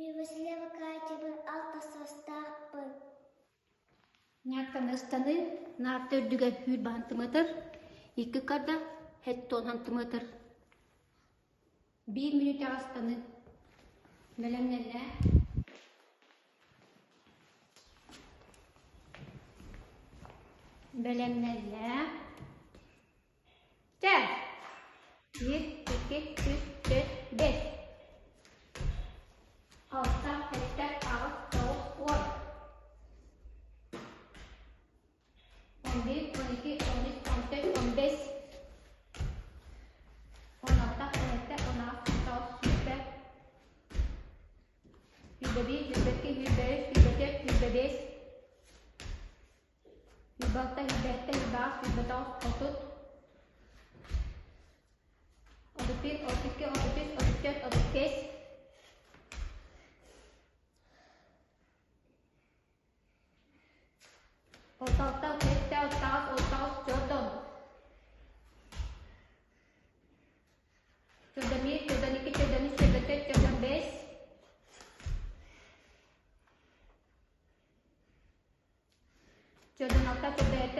Милосердие алта состарпы. Някъде стане на търдига хюд бантъмътър и къкада хеттон хантъмътър. Bir minute astane. Melemlerle. Melemlerle. Gel. 1, 2, 3, 4, 5. Altta, hette, alt, sol, on. 11, 12, 13, 14, 15. 16, 17, 18, 19, 20, 21, 22, 23, 24, 25, 26, 27, 28, 29, 30, 31, 32, 33, 34, 14, 15,